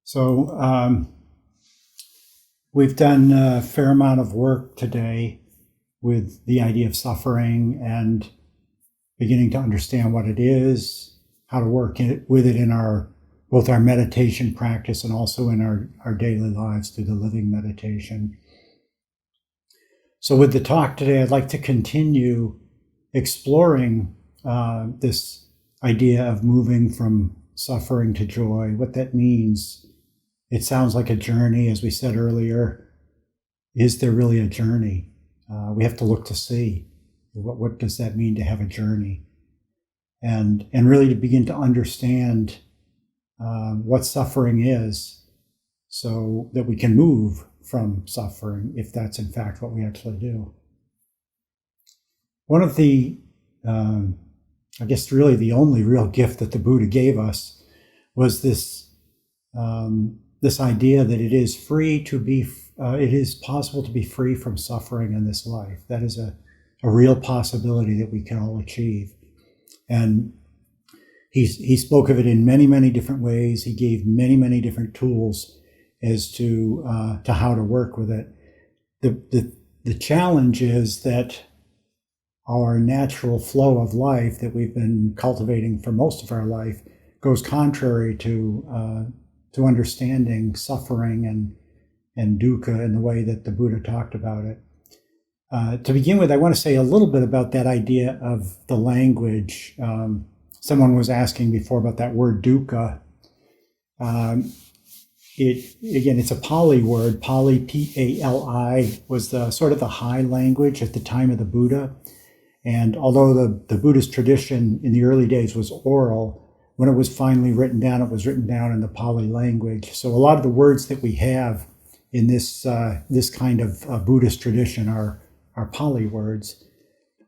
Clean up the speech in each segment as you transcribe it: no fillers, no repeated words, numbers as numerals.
So we've done a fair amount of work today with the idea of suffering and beginning to understand what it is, how to work with it in both our meditation practice and also in our daily lives through the living meditation. So with the talk today, I'd like to continue exploring this idea of moving from suffering to joy, what that means. It sounds like a journey, as we said earlier. Is there really a journey? We have to look to see what does that mean to have a journey, and really to begin to understand what suffering is, so that we can move from suffering, if that's in fact what we actually do. One of the, I guess really the only real gift that the Buddha gave us was this idea that it is it is possible to be free from suffering in this life. That is a real possibility that we can all achieve. And he spoke of it in many, many different ways. He gave many, many different tools as to how to work with it. The challenge is that our natural flow of life that we've been cultivating for most of our life goes contrary to understanding suffering and dukkha in the way that the Buddha talked about it. To begin with, I want to say a little bit about that idea of the language. Someone was asking before about that word dukkha. It's a Pali word. Pali, P-A-L-I, was the sort of the high language at the time of the Buddha. And although the Buddhist tradition in the early days was oral, when it was finally written down, it was written down in the Pali language. So a lot of the words that we have in this kind of Buddhist tradition are Pali words.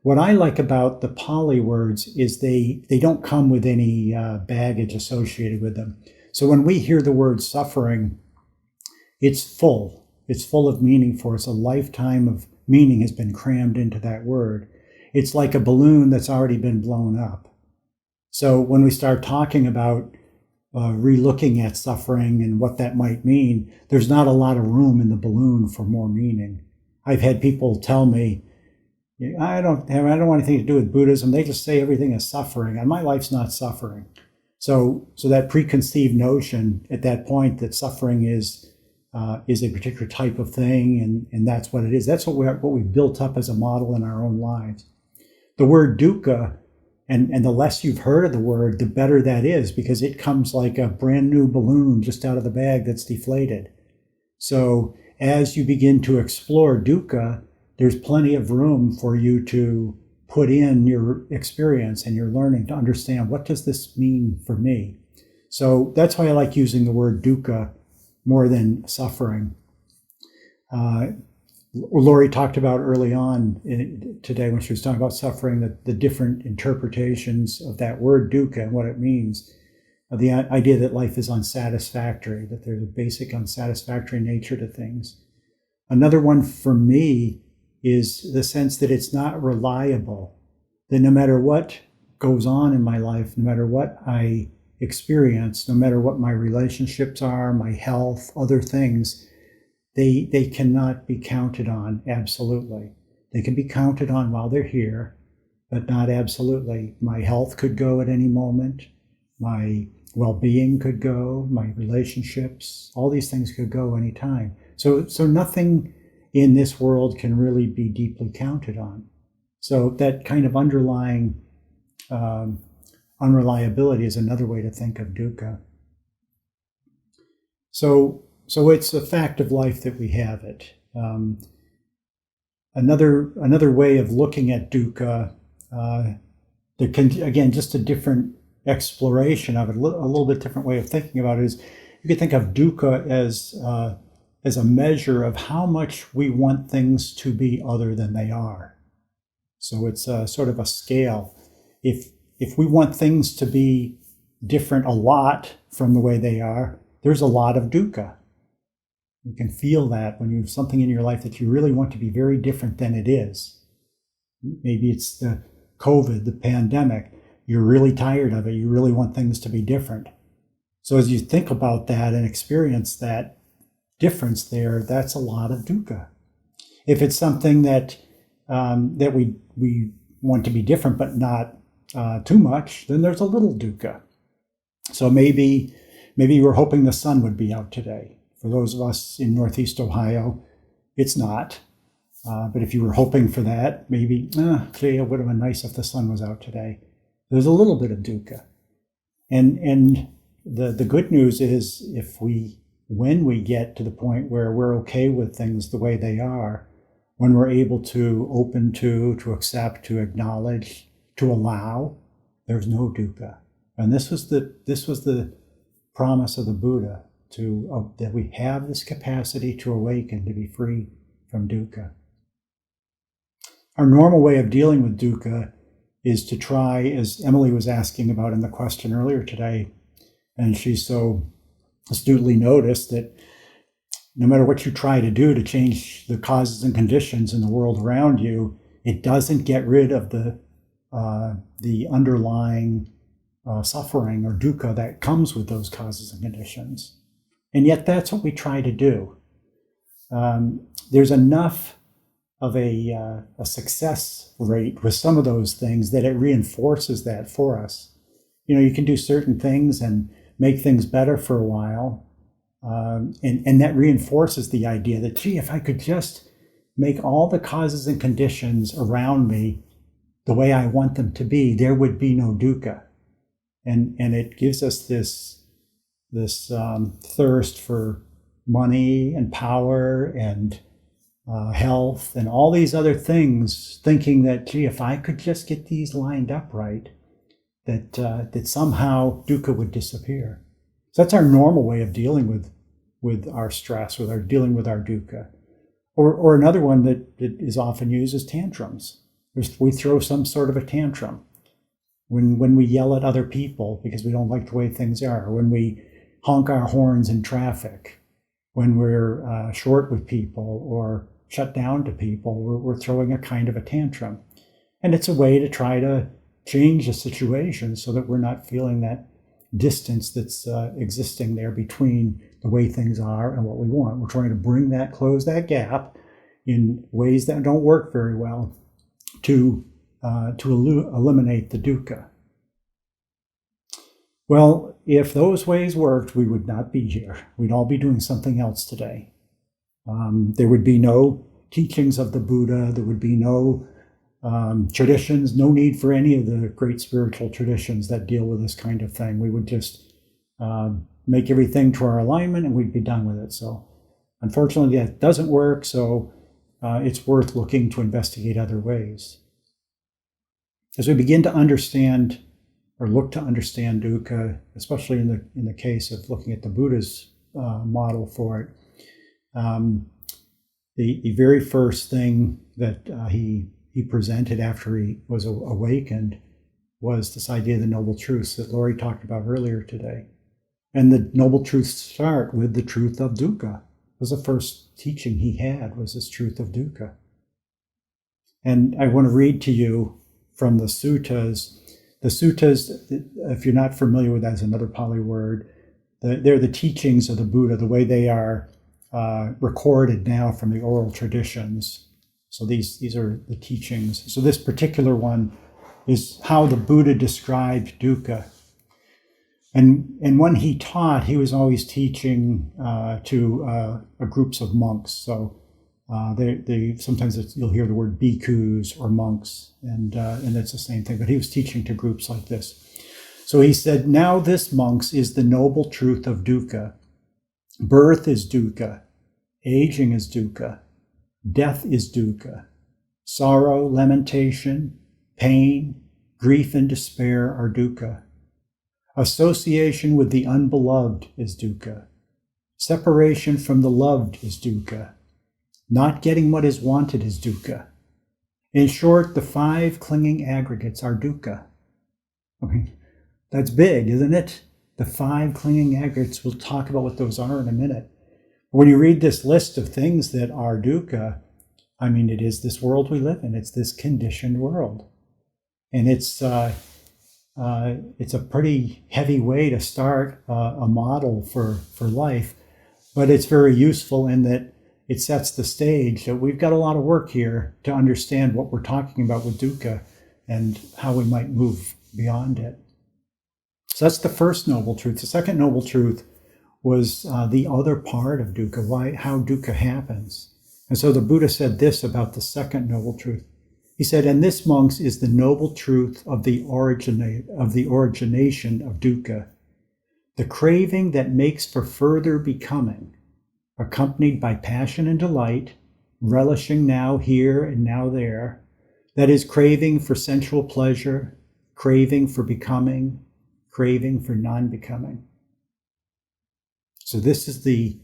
What I like about the Pali words is they don't come with any baggage associated with them. So when we hear the word suffering, it's full. It's full of meaning for us. A lifetime of meaning has been crammed into that word. It's like a balloon that's already been blown up. So when we start talking about relooking at suffering and what that might mean, there's not a lot of room in the balloon for more meaning. I've had people tell me, I don't want anything to do with Buddhism. They just say everything is suffering, and my life's not suffering. So that preconceived notion at that point that suffering is a particular type of thing, and that's what it is. That's what we built up as a model in our own lives. The word dukkha, and the less you've heard of the word, the better that is, because it comes like a brand new balloon just out of the bag that's deflated. So as you begin to explore dukkha, there's plenty of room for you to put in your experience and your learning to understand, what does this mean for me? So that's why I like using the word dukkha more than suffering. Lori talked about early on today when she was talking about suffering, the different interpretations of that word dukkha and what it means. The idea that life is unsatisfactory, that there's a basic unsatisfactory nature to things. Another one for me is the sense that it's not reliable, that no matter what goes on in my life, no matter what I experience, no matter what my relationships are, my health, other things, they cannot be counted on absolutely. They can be counted on while they're here, but not absolutely. My health could go at any moment. My well-being could go. My relationships, all these things could go anytime. So nothing in this world can really be deeply counted on. So that kind of underlying unreliability is another way to think of dukkha. So it's a fact of life that we have it. Another way of looking at dukkha, again, just a different exploration of it, a little bit different way of thinking about it, is you could think of dukkha as a measure of how much we want things to be other than they are. So it's a sort of a scale. If we want things to be different a lot from the way they are, there's a lot of dukkha. You can feel that when you have something in your life that you really want to be very different than it is. Maybe it's the COVID, the pandemic. You're really tired of it. You really want things to be different. So as you think about that and experience that difference there, that's a lot of dukkha. If it's something that that we want to be different but not too much, then there's a little dukkha. So maybe you were hoping the sun would be out today. For those of us in Northeast Ohio, it's not. But if you were hoping for that, maybe, gee, it would have been nice if the sun was out today. There's a little bit of dukkha. And the good news is when we get to the point where we're okay with things the way they are, when we're able to open to accept, to acknowledge, to allow, there's no dukkha. And this was the promise of the Buddha, that we have this capacity to awaken, to be free from dukkha. Our normal way of dealing with dukkha is to try, as Emily was asking about in the question earlier today, and she so astutely noticed that no matter what you try to do to change the causes and conditions in the world around you, it doesn't get rid of the underlying suffering or dukkha that comes with those causes and conditions. And yet that's what we try to do. There's enough of a success rate with some of those things that it reinforces that for us. You can do certain things and make things better for a while. And that reinforces the idea that, gee, if I could just make all the causes and conditions around me the way I want them to be, there would be no dukkha. And it gives us this thirst for money and power and health and all these other things, thinking that, gee, if I could just get these lined up right, that somehow dukkha would disappear. So that's our normal way of dealing with our stress, dealing with our dukkha. Or another one that is often used is tantrums. We throw some sort of a tantrum when we yell at other people because we don't like the way things are, when we honk our horns in traffic, when we're short with people or shut down to people, we're throwing a kind of a tantrum. And it's a way to try to change the situation so that we're not feeling that distance that's existing there between the way things are and what we want. We're trying to close that gap in ways that don't work very well to eliminate the dukkha. Well, if those ways worked, we would not be here. We'd all be doing something else today. There would be no teachings of the Buddha. There would be no traditions, no need for any of the great spiritual traditions that deal with this kind of thing. We would just make everything to our alignment and we'd be done with it. So unfortunately, that doesn't work. So it's worth looking to investigate other ways. As we begin to understand or look to understand dukkha, especially in the case of looking at the Buddha's model for it, the very first thing that he presented after he was awakened was this idea of the noble truths that Laurie talked about earlier today. And the noble truths start with the truth of dukkha. It was the first teaching he had, was this truth of dukkha. And I want to read to you from the suttas. The suttas, if you're not familiar with that, is another Pali word. They're the teachings of the Buddha, the way they are recorded now from the oral traditions. So these are the teachings. So this particular one is how the Buddha described dukkha. And when he taught, he was always teaching to groups of monks. So they sometimes you'll hear the word bhikkhus or monks, and it's the same thing. But he was teaching to groups like this. So he said, "Now this, monks, is the noble truth of dukkha. Birth is dukkha. Aging is dukkha. Death is dukkha. Sorrow, lamentation, pain, grief, and despair are dukkha. Association with the unbeloved is dukkha. Separation from the loved is dukkha. Not getting what is wanted is dukkha. In short, the 5 clinging aggregates are dukkha." I mean, that's big, isn't it? The 5 clinging aggregates, we'll talk about what those are in a minute. When you read this list of things that are dukkha, I mean, it is this world we live in. It's this conditioned world. And it's it's a pretty heavy way to start a model for life, but it's very useful in that it sets the stage that we've got a lot of work here to understand what we're talking about with dukkha and how we might move beyond it. So that's the first noble truth. The second noble truth was the other part of dukkha, how dukkha happens. And so the Buddha said this about the second noble truth. He said, and this, monks, is the noble truth of the origination of dukkha, the craving that makes for further becoming, accompanied by passion and delight, relishing now here and now there, that is, craving for sensual pleasure, craving for becoming, craving for non-becoming. So this is the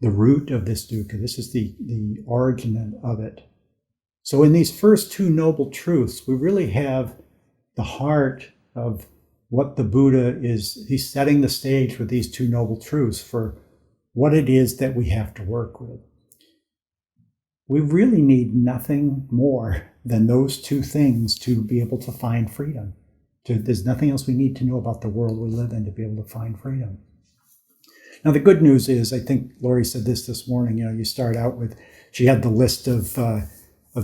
root of this dukkha. This is the origin of it. So in these first two noble truths, we really have the heart of what the Buddha is. He's setting the stage with these two noble truths for what it is that we have to work with. We really need nothing more than those two things to be able to find freedom. There's nothing else we need to know about the world we live in to be able to find freedom. Now, the good news is, I think Lori said this morning, you start out with, she had the list of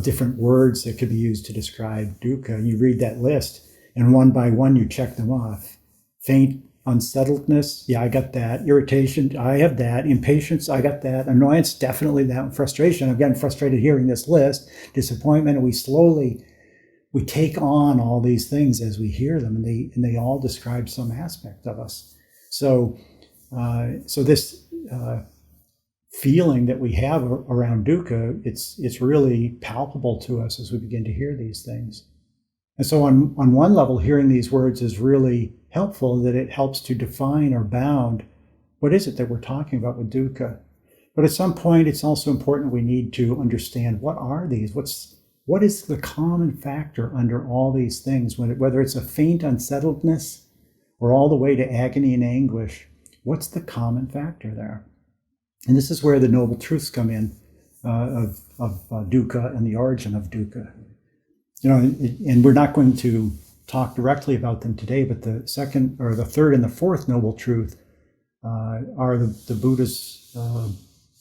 different words that could be used to describe dukkha. You read that list, and one by one you check them off. Faint unsettledness, yeah, I got that. Irritation, I have that. Impatience, I got that. Annoyance, definitely that. Frustration, I'm getting frustrated hearing this list. Disappointment, and we take on all these things as we hear them, and they all describe some aspect of us. So this feeling that we have around dukkha, it's really palpable to us as we begin to hear these things. And so on one level, hearing these words is really helpful, that it helps to define or bound what is it that we're talking about with dukkha. But at some point, it's also important we need to understand, what are these? What is the common factor under all these things, whether it's a faint unsettledness or all the way to agony and anguish? What's the common factor there? And this is where the noble truths come in of dukkha and the origin of dukkha. And we're not going to talk directly about them today, but the second or the third and the fourth noble truth are the Buddha's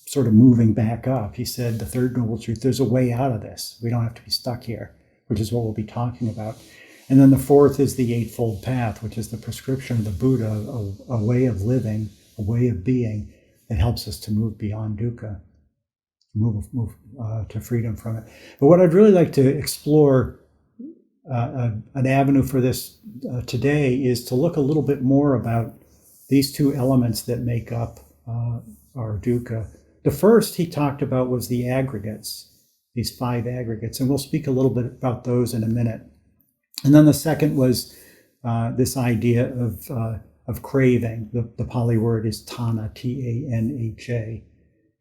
sort of moving back up. He said the third noble truth, there's a way out of this. We don't have to be stuck here, which is what we'll be talking about. And then the fourth is the Eightfold Path, which is the prescription of the Buddha, a way of living, a way of being that helps us to move beyond dukkha, move to freedom from it. But what I'd really like to explore, an avenue for this today, is to look a little bit more about these two elements that make up our dukkha. The first he talked about was the aggregates, these 5 aggregates, and we'll speak a little bit about those in a minute. And then the second was this idea of craving. The Pali word is tanha, T-A-N-H-A,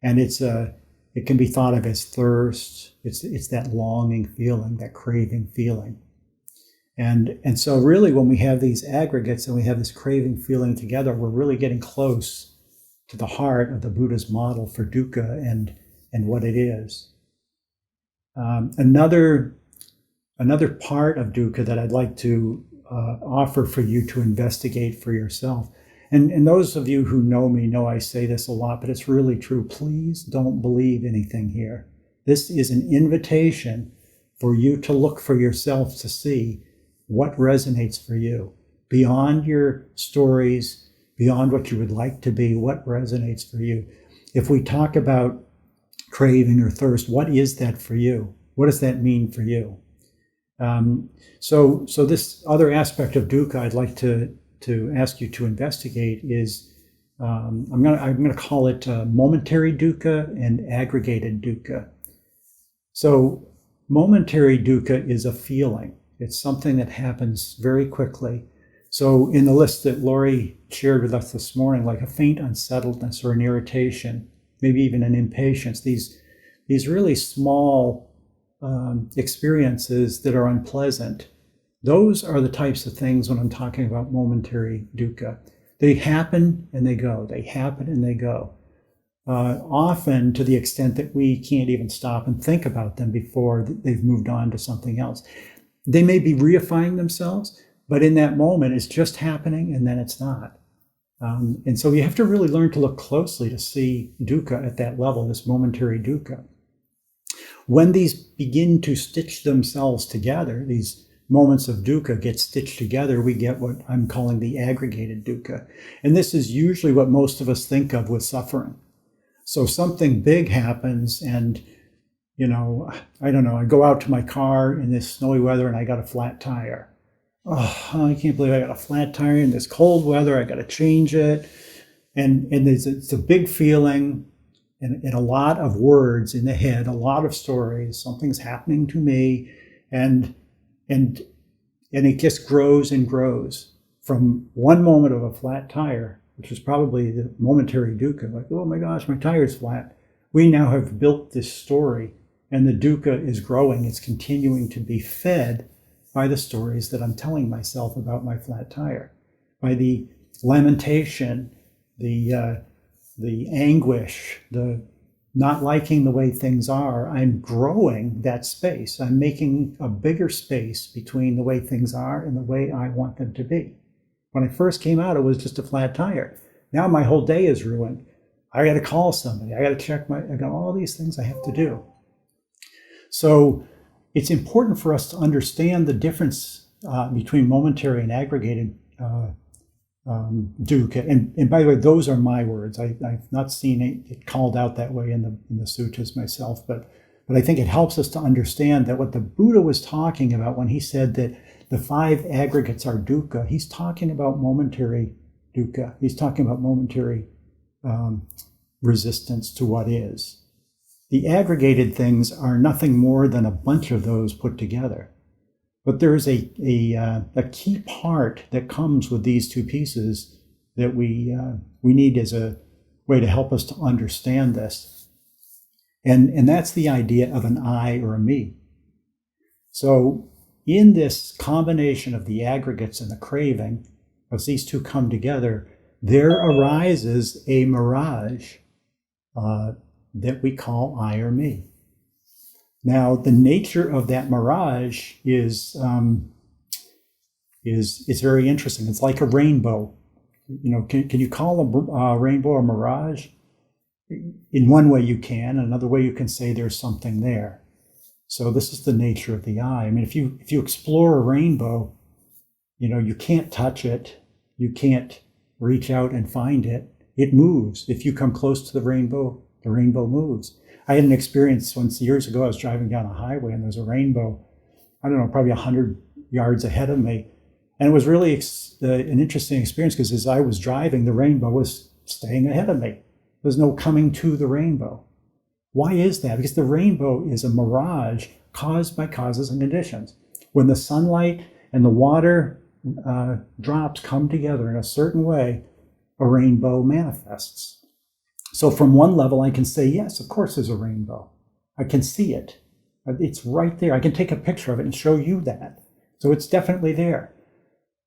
and it can be thought of as thirst. It's that longing feeling, that craving feeling. And so really, when we have these aggregates and we have this craving feeling together, we're really getting close to the heart of the Buddha's model for dukkha and what it is. Another part of dukkha that I'd like to offer for you to investigate for yourself. And those of you who know me know I say this a lot, but it's really true. Please don't believe anything here. This is an invitation for you to look for yourself to see what resonates for you. Beyond your stories, beyond what you would like to be, what resonates for you. If we talk about craving or thirst, what is that for you? What does that mean for you? So this other aspect of dukkha I'd like to ask you to investigate is, I'm gonna call it momentary dukkha and aggregated dukkha. So momentary dukkha is a feeling. It's something that happens very quickly. So in the list that Lori shared with us this morning, like a faint unsettledness or an irritation, maybe even an impatience, these really small experiences that are unpleasant, those are the types of things when I'm talking about momentary dukkha. They happen and they go. They happen and they go. Often to the extent that we can't even stop and think about them before they've moved on to something else. They may be reifying themselves, But in that moment, it's just happening and then it's not. And so you have to really learn to look closely to see dukkha at that level, this momentary dukkha. When these begin to stitch themselves together, these moments of dukkha get stitched together, we get what I'm calling the aggregated dukkha. And this is usually what most of us think of with suffering. So something big happens and, I don't know, I go out to my car in this snowy weather and I got a flat tire. Oh, I can't believe I got a flat tire in this cold weather. I got to change it. And it's a big feeling and a lot of words in the head, a lot of stories. Something's happening to me. And it just grows and grows from one moment of a flat tire, which is probably the momentary dukkha, like, oh my gosh, my tire's flat. We now have built this story and the dukkha is growing. It's continuing to be fed by the stories that I'm telling myself about my flat tire, by the lamentation, the anguish, the not liking the way things are. I'm growing that space. I'm making a bigger space between the way things are and the way I want them to be. When I first came out, it was just a flat tire. Now my whole day is ruined. I got to call somebody. I got to check I got all these things I have to do. So it's important for us to understand the difference between momentary and aggregated dukkha. And by the way, those are my words. I've not seen it called out that way in the sutras myself, but I think it helps us to understand that what the Buddha was talking about when he said that the 5 aggregates are dukkha, he's talking about momentary dukkha. He's talking about momentary resistance to what is. The aggregated things are nothing more than a bunch of those put together. But there's a key part that comes with these two pieces that we need as a way to help us to understand this. And that's the idea of an I or a me. So in this combination of the aggregates and the craving, as these two come together, there arises a mirage that we call I or me. Now, the nature of that mirage is very interesting. It's like a rainbow. Can you call a rainbow a mirage? In one way you can. Another way you can say there's something there. So this is the nature of the I. I mean, if you explore a rainbow, you can't touch it. You can't reach out and find it. It moves. If you come close to the rainbow moves. I had an experience once years ago. I was driving down a highway and there's a rainbow, I don't know, probably 100 yards ahead of me. And it was really an interesting experience because as I was driving, the rainbow was staying ahead of me. There's no coming to the rainbow. Why is that? Because the rainbow is a mirage caused by causes and conditions. When the sunlight and the water drops come together in a certain way, a rainbow manifests. So from one level, I can say, yes, of course there's a rainbow. I can see it. It's right there. I can take a picture of it and show you that. So it's definitely there.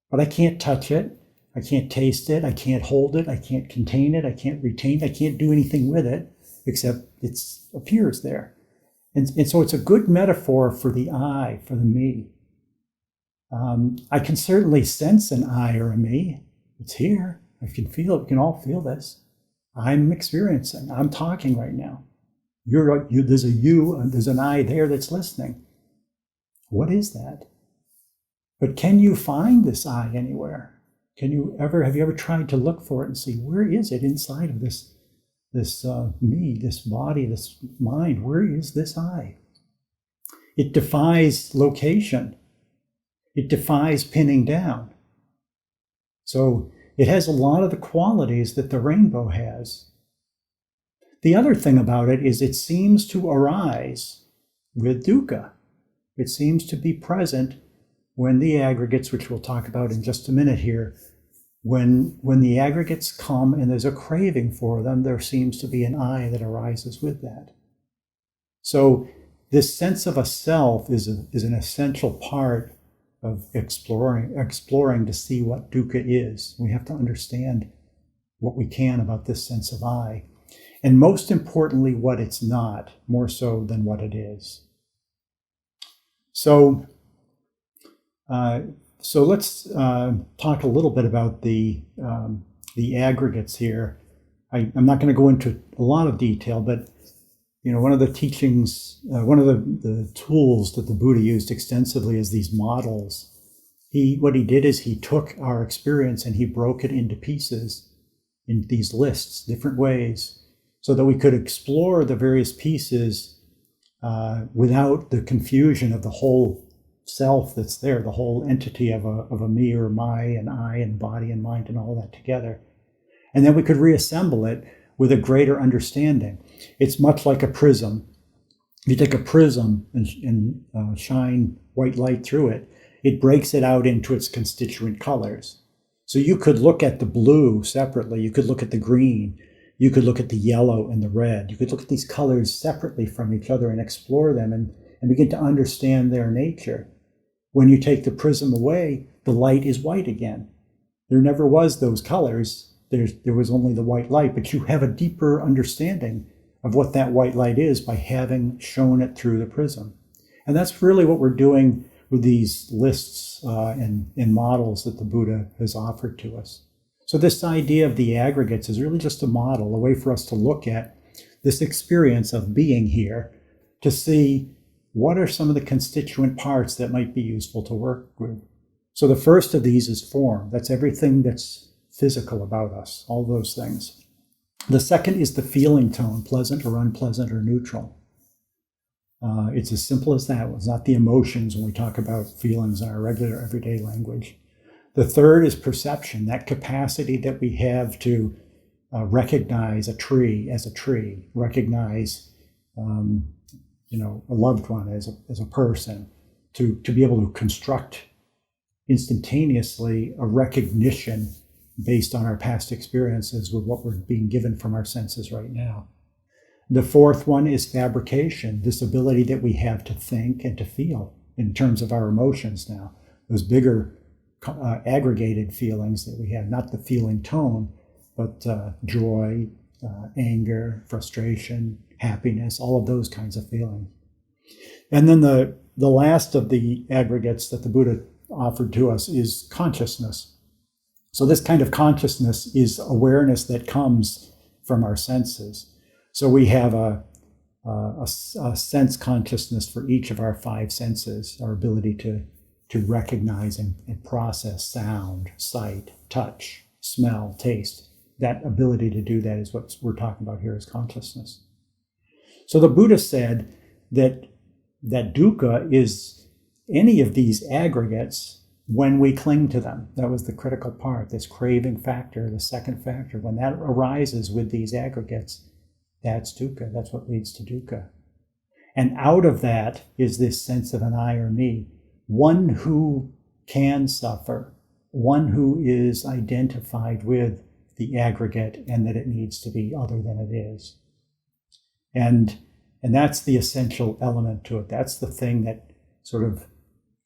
But I can't touch it. I can't taste it. I can't hold it. I can't contain it. I can't retain it. I can't do anything with it except it appears there. And so it's a good metaphor for the I, for the me. I can certainly sense an I or a me. It's here. I can feel it. We can all feel this. I'm experiencing. I'm talking right now. There's a you, and there's an I there that's listening. What is that? But can you find this I anywhere? Have you ever tried to look for it and see where is it inside of this me, this body, this mind? Where is this I? It defies location. It defies pinning down. So it has a lot of the qualities that the rainbow has. The other thing about it is it seems to arise with dukkha. It seems to be present when the aggregates, which we'll talk about in just a minute here, when the aggregates come and there's a craving for them, there seems to be an I that arises with that. So this sense of a self is an essential part of exploring to see what dukkha is. We have to understand what we can about this sense of I. And most importantly, what it's not, more so than what it is. So So let's talk a little bit about the aggregates here. I'm not going to go into a lot of detail, but one of the teachings, one of the tools that the Buddha used extensively is these models. What he did is he took our experience and he broke it into pieces in these lists, different ways, so that we could explore the various pieces without the confusion of the whole self that's there, the whole entity of a me or my and I and body and mind and all that together. And then we could reassemble it with a greater understanding. It's much like a prism. If you take a prism and shine white light through it, it breaks it out into its constituent colors. So you could look at the blue separately, you could look at the green, you could look at the yellow and the red, you could look at these colors separately from each other and explore them and begin to understand their nature. When you take the prism away, the light is white again. There never was those colors. There was only the white light, but you have a deeper understanding of what that white light is by having shown it through the prism. And that's really what we're doing with these lists and models that the Buddha has offered to us. So this idea of the aggregates is really just a model, a way for us to look at this experience of being here, to see what are some of the constituent parts that might be useful to work with. So the first of these is form. That's everything that's physical about us, all those things. The second is the feeling tone, pleasant or unpleasant or neutral. It's as simple as that. It's not the emotions when we talk about feelings in our regular everyday language. The third is perception, that capacity that we have to recognize a tree as a tree, recognize a loved one as a person, to be able to construct instantaneously a recognition based on our past experiences with what we're being given from our senses right now. The fourth one is fabrication, this ability that we have to think and to feel in terms of our emotions now, those bigger aggregated feelings that we have, not the feeling tone, but joy, anger, frustration, happiness, all of those kinds of feelings. And then the last of the aggregates that the Buddha offered to us is consciousness. So this kind of consciousness is awareness that comes from our senses. So we have a sense consciousness for each of our five senses, our ability to recognize and process sound, sight, touch, smell, taste. That ability to do that is what we're talking about here as consciousness. So the Buddha said that dukkha is any of these aggregates when we cling to them. That was the critical part, this craving factor, the second factor. When that arises with these aggregates, that's dukkha. That's what leads to dukkha. And out of that is this sense of an I or me, one who can suffer, one who is identified with the aggregate and that it needs to be other than it is. And that's the essential element to it. That's the thing that sort of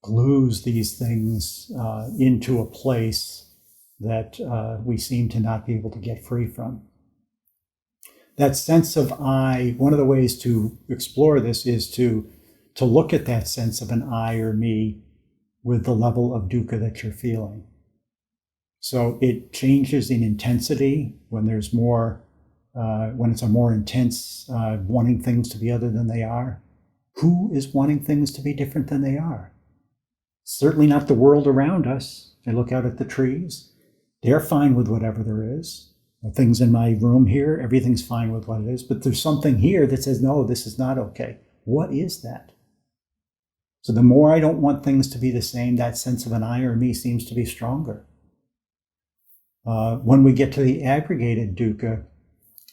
glues these things into a place that we seem to not be able to get free from. That sense of I, one of the ways to explore this is to look at that sense of an I or me with the level of dukkha that you're feeling. So it changes in intensity when there's more, when it's a more intense wanting things to be other than they are. Who is wanting things to be different than they are? Certainly not the world around us. I look out at the trees. They're fine with whatever there is. The things in my room here, everything's fine with what it is. But there's something here that says, no, this is not okay. What is that? So the more I don't want things to be the same, that sense of an I or me seems to be stronger. When we get to the aggregated dukkha,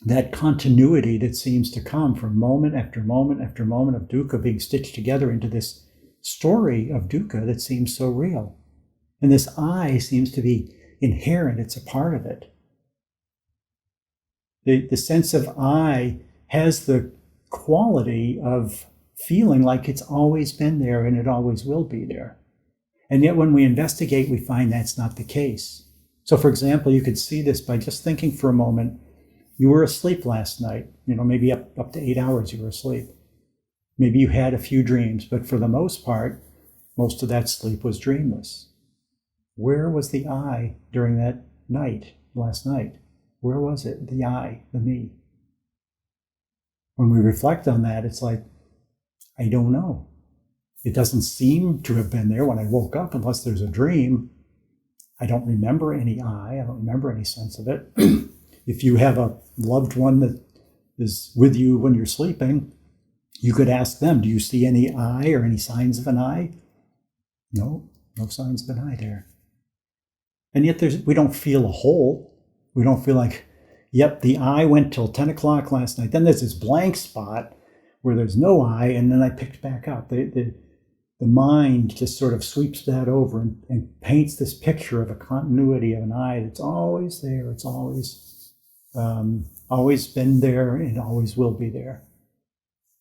that continuity that seems to come from moment after moment after moment of dukkha being stitched together into this story of dukkha that seems so real. And this I seems to be inherent, it's a part of it. The sense of I has the quality of feeling like it's always been there and it always will be there. And yet when we investigate, we find that's not the case. So for example, you could see this by just thinking for a moment, you were asleep last night, maybe up to 8 hours you were asleep. Maybe you had a few dreams, but for the most part, most of that sleep was dreamless. Where was the I during that night, last night? Where was it? The I, the me. When we reflect on that, it's like, I don't know. It doesn't seem to have been there when I woke up, unless there's a dream. I don't remember any I don't remember any sense of it. If you have a loved one that is with you when you're sleeping, you could ask them, do you see any I or any signs of an I? No, no signs of an I there. And yet we don't feel a hole. We don't feel like, yep, the I went till 10 o'clock last night. Then there's this blank spot where there's no I, and then I picked back up. The mind just sort of sweeps that over and paints this picture of a continuity of an I that's always there. It's always been there and always will be there.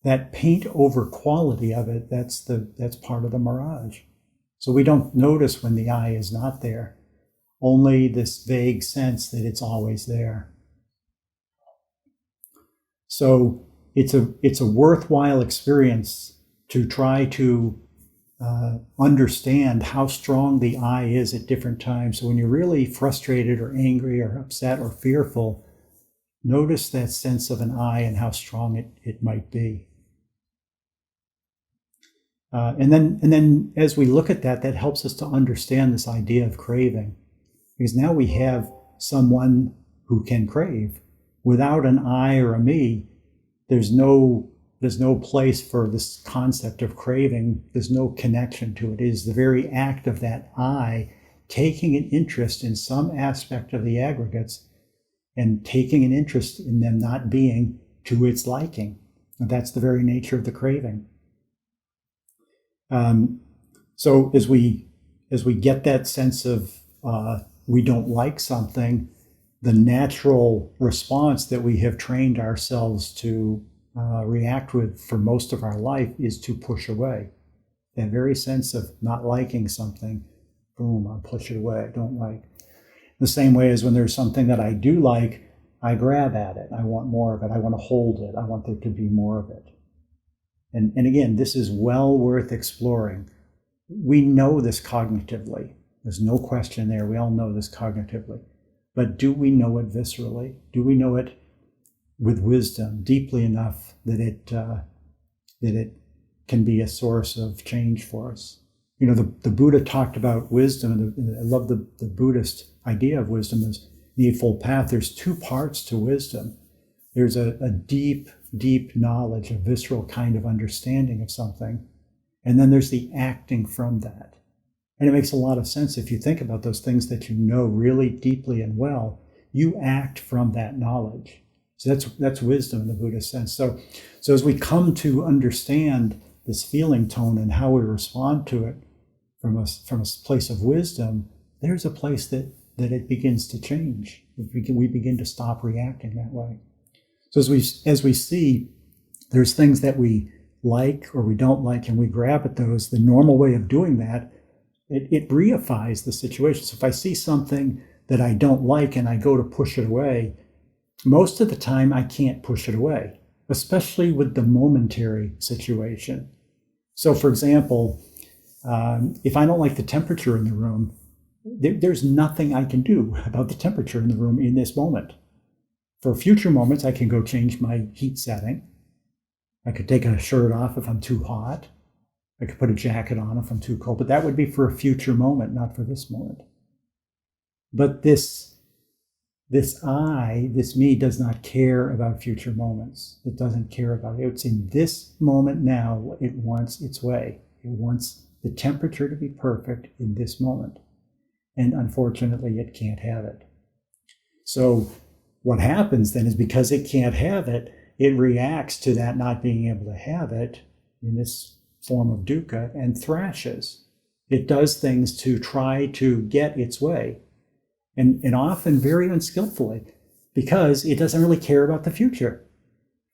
That paint over quality of it, that's part of the mirage. So we don't notice when the I is not there, only this vague sense that it's always there. So it's a worthwhile experience to try to understand how strong the I is at different times. So when you're really frustrated or angry or upset or fearful, notice that sense of an I and how strong it might be. And then as we look at that helps us to understand this idea of craving. Because now we have someone who can crave. Without an I or a me, there's no place for this concept of craving. There's no connection to it. It is the very act of that I taking an interest in some aspect of the aggregates and taking an interest in them not being to its liking. And that's the very nature of the craving. So as we get that sense of we don't like something, the natural response that we have trained ourselves to react with for most of our life is to push away. That very sense of not liking something, boom, I'll push it away, I don't like. The same way as when there's something that I do like, I grab at it, I want more of it, I want to hold it, I want there to be more of it. And again, this is well worth exploring. We know this cognitively. There's no question there. We all know this cognitively. But do we know it viscerally? Do we know it with wisdom deeply enough that it can be a source of change for us? You know, the Buddha talked about wisdom, and I love the Buddhist idea of wisdom as the Eightfold Path. There's two parts to wisdom. There's a deep knowledge, a visceral kind of understanding of something, and then there's the acting from that. And it makes a lot of sense if you think about those things that you know really deeply and well, you act from that knowledge. So that's wisdom in the Buddhist sense. So as we come to understand this feeling tone and how we respond to it from a place of wisdom, there's a place that it begins to change. We begin to stop reacting that way. So as we see, there's things that we like or we don't like, and we grab at those. The normal way of doing that, it reifies the situation. So if I see something that I don't like and I go to push it away, most of the time I can't push it away, especially with the momentary situation. So for example, if I don't like the temperature in the room, there's nothing I can do about the temperature in the room in this moment. For future moments, I can go change my heat setting. I could take a shirt off if I'm too hot. I could put a jacket on if I'm too cold, but that would be for a future moment, not for this moment. But this me does not care about future moments. It doesn't care about it. It's in this moment now, it wants its way. It wants the temperature to be perfect in this moment. And unfortunately, it can't have it. So what happens then is, because it can't have it, it reacts to that not being able to have it in this form of dukkha and thrashes. It does things to try to get its way, and often very unskillfully, because it doesn't really care about the future.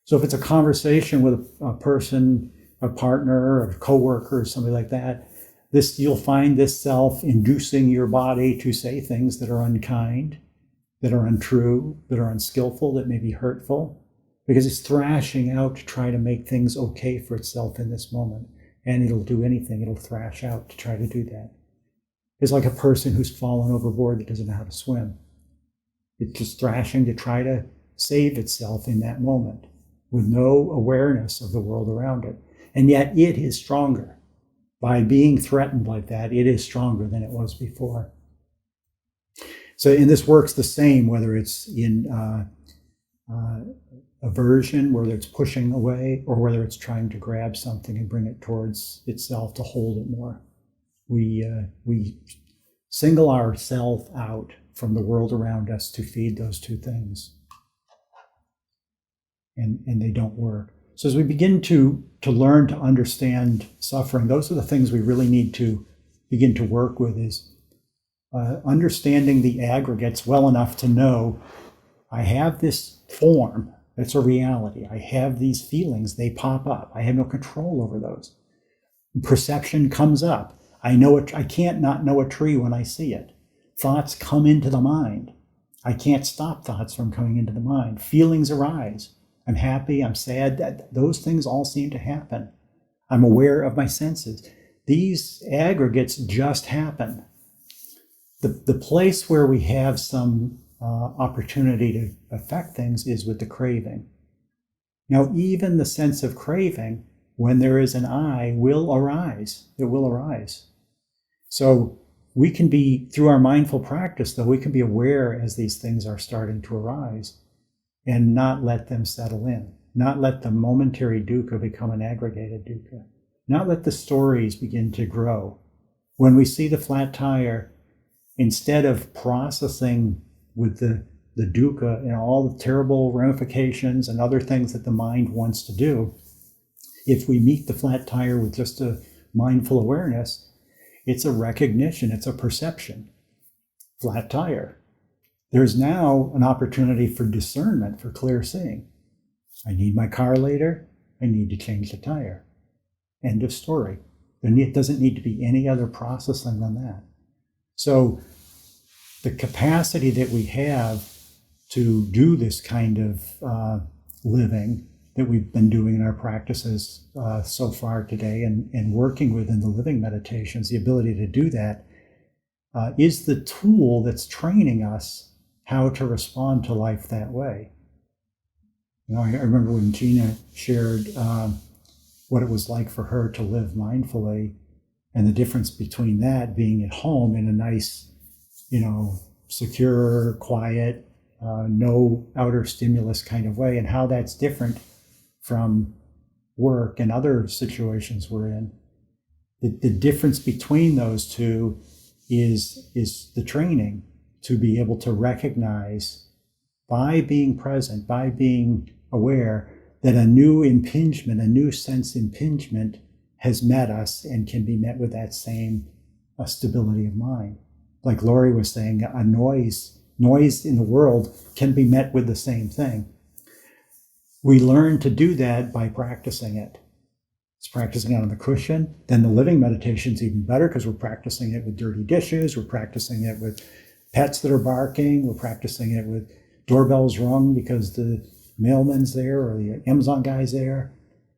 So if it's a conversation with a person, a partner, or a coworker, or somebody like that, you'll find this self inducing your body to say things that are unkind, that are untrue, that are unskillful, that may be hurtful, because it's thrashing out to try to make things okay for itself in this moment. And it'll do anything, it'll thrash out to try to do that. is like a person who's fallen overboard that doesn't know how to swim. It's just thrashing to try to save itself in that moment with no awareness of the world around it. And yet it is stronger. By being threatened like that, it is stronger than it was before. So, and this works the same, whether it's in aversion, whether it's pushing away, or whether it's trying to grab something and bring it towards itself to hold it more. We single ourselves out from the world around us to feed those two things. And they don't work. So as we begin to learn to understand suffering, those are the things we really need to begin to work with, is understanding the aggregates well enough to know I have this form, it's a reality. I have these feelings, they pop up. I have no control over those. Perception comes up. I know it. I can't not know a tree when I see it. Thoughts come into the mind. I can't stop thoughts from coming into the mind. Feelings arise. I'm happy, I'm sad. Those things all seem to happen. I'm aware of my senses. These aggregates just happen. The place where we have some opportunity to affect things is with the craving. Now, even the sense of craving, when there is an I, will arise. It will arise. So we can be, through our mindful practice, though, we can be aware as these things are starting to arise and not let them settle in, not let the momentary dukkha become an aggregated dukkha, not let the stories begin to grow. When we see the flat tire, instead of processing with the dukkha and all the terrible ramifications and other things that the mind wants to do, if we meet the flat tire with just a mindful awareness, it's a recognition, it's a perception. Flat tire. There's now an opportunity for discernment, for clear seeing. I need my car later. I need to change the tire. End of story. There doesn't need to be any other processing than that. So the capacity that we have to do this kind of living that we've been doing in our practices so far today and working with in the living meditations, the ability to do that is the tool that's training us how to respond to life that way. You know, I remember when Gina shared what it was like for her to live mindfully, and the difference between that being at home in a nice, secure, quiet, no outer stimulus kind of way, and how that's different from work and other situations we're in. The difference between those two is the training to be able to recognize, by being present, by being aware, that a new impingement, a new sense impingement has met us and can be met with that same stability of mind. Like Laurie was saying, a noise in the world can be met with the same thing. We learn to do that by practicing it. It's practicing it on the cushion. Then the living meditation's even better because we're practicing it with dirty dishes. We're practicing it with pets that are barking. We're practicing it with doorbells rung because the mailman's there or the Amazon guy's there.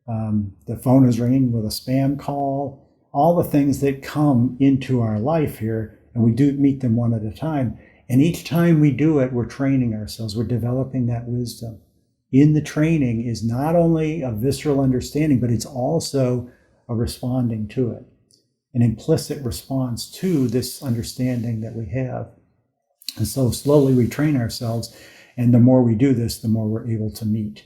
The phone is ringing with a spam call. All the things that come into our life here, and we do meet them one at a time. And each time we do it, we're training ourselves. We're developing that wisdom. In the training is not only a visceral understanding, but it's also a responding to it, an implicit response to this understanding that we have. And so slowly we train ourselves, and the more we do this, the more we're able to meet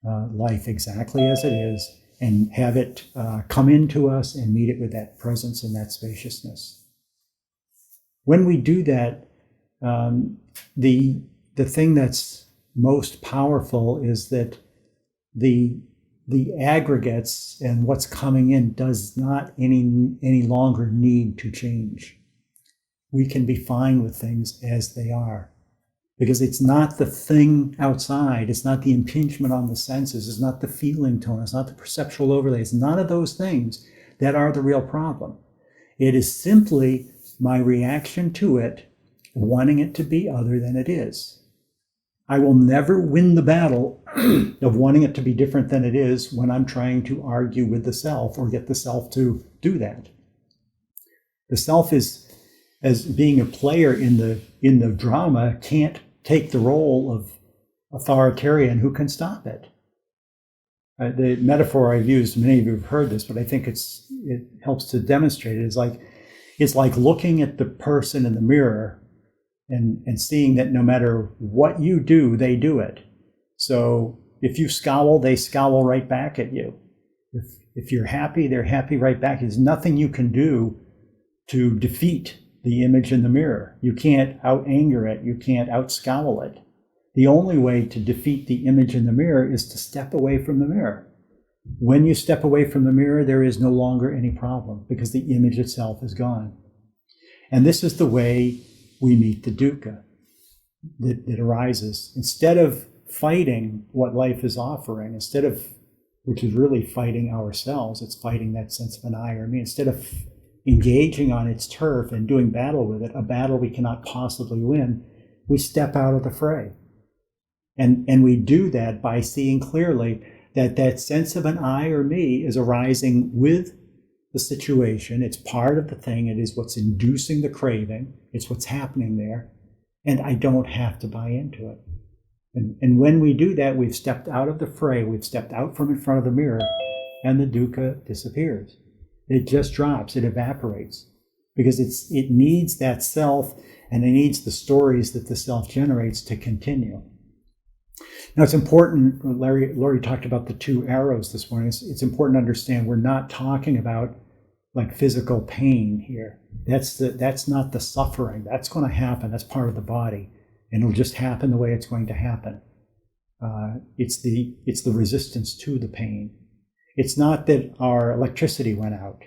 life exactly as it is and have it come into us and meet it with that presence and that spaciousness. When we do that, the thing that's most powerful is that the aggregates and what's coming in does not any longer need to change. We can be fine with things as they are, because it's not the thing outside, it's not the impingement on the senses, it's not the feeling tone, it's not the perceptual overlay, it's none of those things that are the real problem. It is simply my reaction to it, wanting it to be other than it is. I will never win the battle of wanting it to be different than it is when I'm trying to argue with the self or get the self to do that. The self is as being a player in the drama, can't take the role of authoritarian who can stop it. The metaphor I've used, many of you have heard this, but I think it helps to demonstrate it. It's like looking at the person in the mirror and seeing that no matter what you do, they do it. So if you scowl, they scowl right back at you. If you're happy, they're happy right back. There's nothing you can do to defeat the image in the mirror. You can't out-anger it. You can't out-scowl it. The only way to defeat the image in the mirror is to step away from the mirror. When you step away from the mirror, there is no longer any problem because the image itself is gone. And this is the way we meet the dukkha that arises. Instead of fighting what life is offering, which is really fighting ourselves, it's fighting that sense of an I or me. Instead of engaging on its turf and doing battle with it, a battle we cannot possibly win, we step out of the fray. And we do that by seeing clearly that sense of an I or me is arising with the situation. It's part of the thing. It is what's inducing the craving. It's what's happening there. And I don't have to buy into it. And when we do that, we've stepped out of the fray. We've stepped out from in front of the mirror, and the dukkha disappears. It just drops. It evaporates. Because it needs that self, and it needs the stories that the self generates to continue. Now, it's important, Laurie talked about the two arrows this morning. It's important to understand we're not talking about like physical pain here. That's not the suffering. That's going to happen. That's part of the body. And it'll just happen the way it's going to happen. It's the resistance to the pain. It's not that our electricity went out.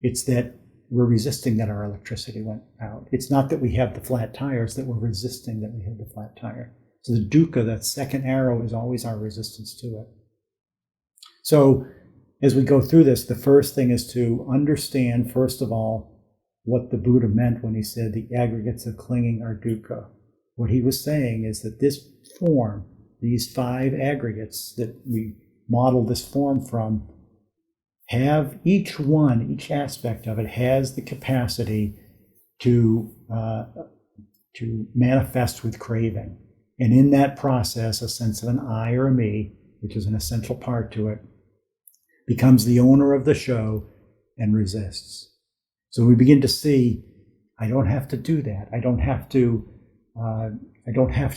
It's that we're resisting that our electricity went out. It's not that we have the flat tires, that we're resisting that we have the flat tire. So the dukkha, that second arrow, is always our resistance to it. So as we go through this, the first thing is to understand, first of all, what the Buddha meant when he said the aggregates of clinging are dukkha. What he was saying is that this form, these 5 aggregates that we model this form from, have each aspect of it has the capacity to manifest with craving. And in that process, a sense of an I or a me, which is an essential part to it, becomes the owner of the show and resists. So we begin to see, I don't have to do that. I don't have to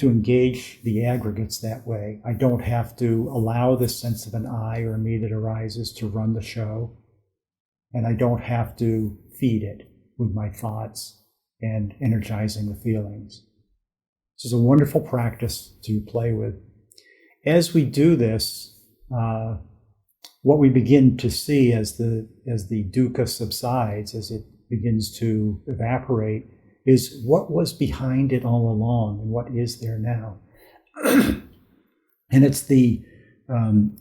engage the aggregates that way. I don't have to allow this sense of an I or a me that arises to run the show. And I don't have to feed it with my thoughts and energizing the feelings. This is a wonderful practice to play with. As we do this, what we begin to see as the dukkha subsides, as it begins to evaporate, is what was behind it all along and what is there now. And it's the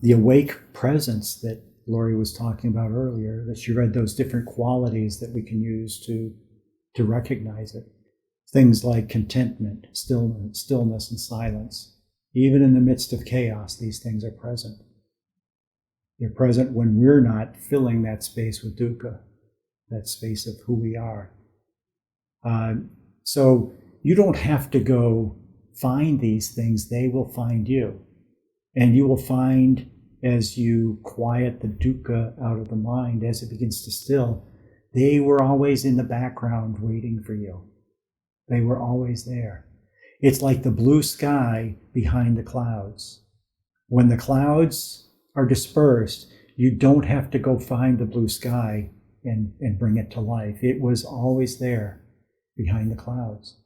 awake presence that Laurie was talking about earlier, that she read those different qualities that we can use to recognize it. Things like contentment, stillness, and silence. Even in the midst of chaos, these things are present. They're present when we're not filling that space with dukkha, that space of who we are. So you don't have to go find these things, they will find you. And you will find, as you quiet the dukkha out of the mind, as it begins to still, they were always in the background waiting for you. They were always there. It's like the blue sky behind the clouds. When the clouds are dispersed, you don't have to go find the blue sky and bring it to life. It was always there behind the clouds.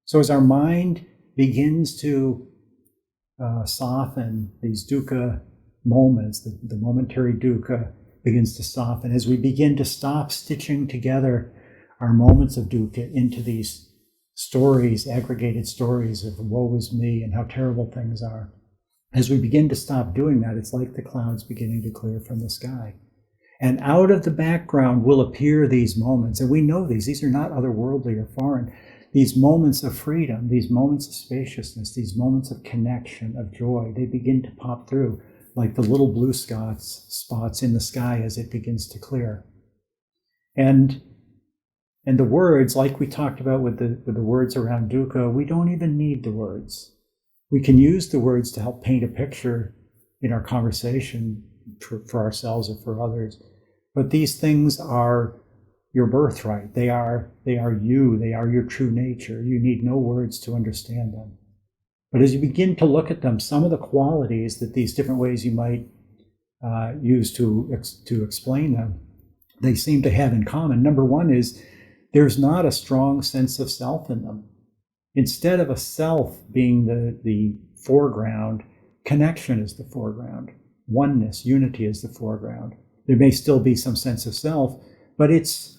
So as our mind begins to soften, these dukkha moments, the momentary dukkha begins to soften, as we begin to stop stitching together our moments of dukkha into these stories, aggregated stories of woe is me and how terrible things are. As we begin to stop doing that, it's like the clouds beginning to clear from the sky. And out of the background will appear these moments, and we know these are not otherworldly or foreign. These moments of freedom, these moments of spaciousness, these moments of connection, of joy, they begin to pop through like the little blue spots in the sky as it begins to clear. And And the words, like we talked about with the words around dukkha, we don't even need the words. We can use the words to help paint a picture in our conversation for ourselves or for others. But these things are your birthright. They are you. They are your true nature. You need no words to understand them. But as you begin to look at them, some of the qualities that these different ways you might use to explain them, they seem to have in common. Number one is there's not a strong sense of self in them. Instead of a self being the foreground, connection is the foreground. Oneness, unity is the foreground. There may still be some sense of self, but it's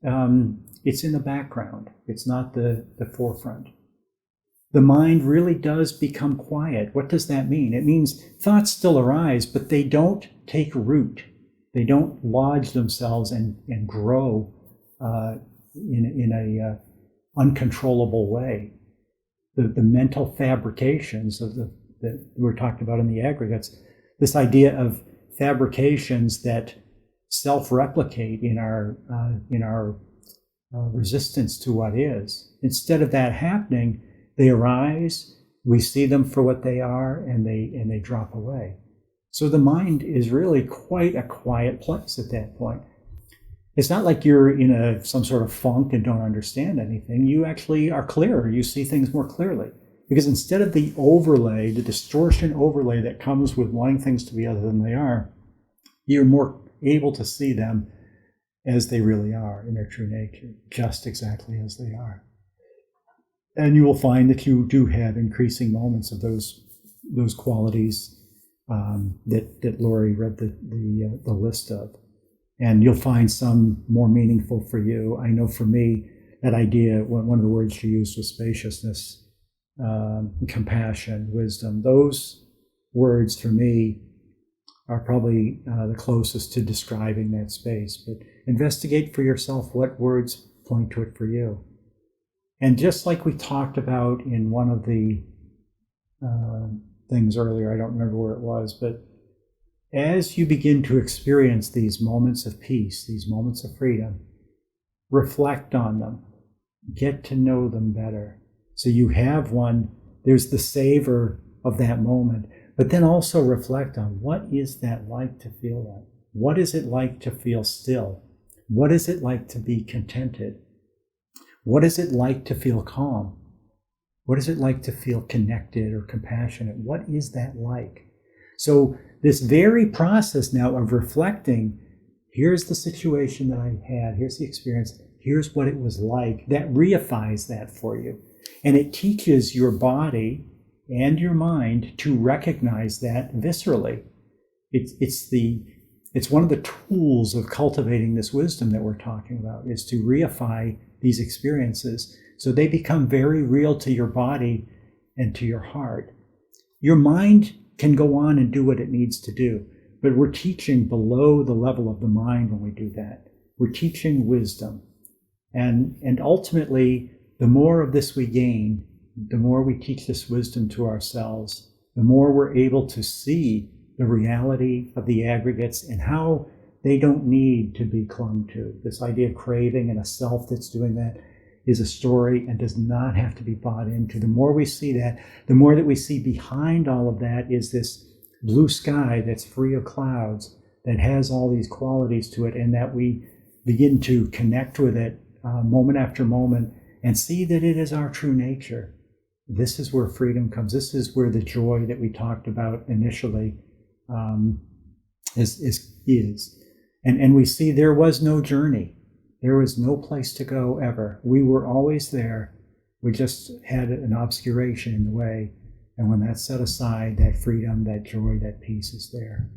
in the background. It's not the forefront. The mind really does become quiet. What does that mean? It means thoughts still arise, but they don't take root. They don't lodge themselves and grow in a uncontrollable way. The mental fabrications that we're talking about in the aggregates, this idea of fabrications that self-replicate in our resistance to what is. Instead of that happening, they arise, we see them for what they are, and they drop away. So the mind is really quite a quiet place at that point. It's not like you're in some sort of funk and don't understand anything. You actually are clearer. You see things more clearly. Because instead of the overlay, the distortion overlay that comes with wanting things to be other than they are, you're more able to see them as they really are in their true nature, just exactly as they are. And you will find that you do have increasing moments of those qualities that Laurie read the list of. And you'll find some more meaningful for you. I know for me, that idea, one of the words she used was spaciousness, compassion, wisdom. Those words for me are probably the closest to describing that space. But investigate for yourself what words point to it for you. And just like we talked about in one of the things earlier, I don't remember where it was, but as you begin to experience these moments of peace, these moments of freedom, reflect on them, get to know them better. So you have one, there's the savor of that moment, but then also reflect on what is that like to feel that? What is it like to feel still? What is it like to be contented? What is it like to feel calm? What is it like to feel connected or compassionate? What is that like? So this very process now of reflecting, here's the situation that I had, here's the experience, here's what it was like, that reifies that for you. And it teaches your body and your mind to recognize that viscerally. It's one of the tools of cultivating this wisdom that we're talking about, is to reify these experiences so they become very real to your body and to your heart. Your mind can go on and do what it needs to do, but we're teaching below the level of the mind when we do that. We're teaching wisdom. And ultimately, the more of this we gain, the more we teach this wisdom to ourselves, the more we're able to see the reality of the aggregates and how they don't need to be clung to. This idea of craving and a self that's doing that is a story and does not have to be bought into. The more we see that, the more that we see behind all of that is this blue sky that's free of clouds, that has all these qualities to it, and that we begin to connect with it moment after moment and see that it is our true nature. This is where freedom comes. This is where the joy that we talked about initially is. And we see there was no journey. There was no place to go ever. We were always there. We just had an obscuration in the way. And when that's set aside, that freedom, that joy, that peace is there.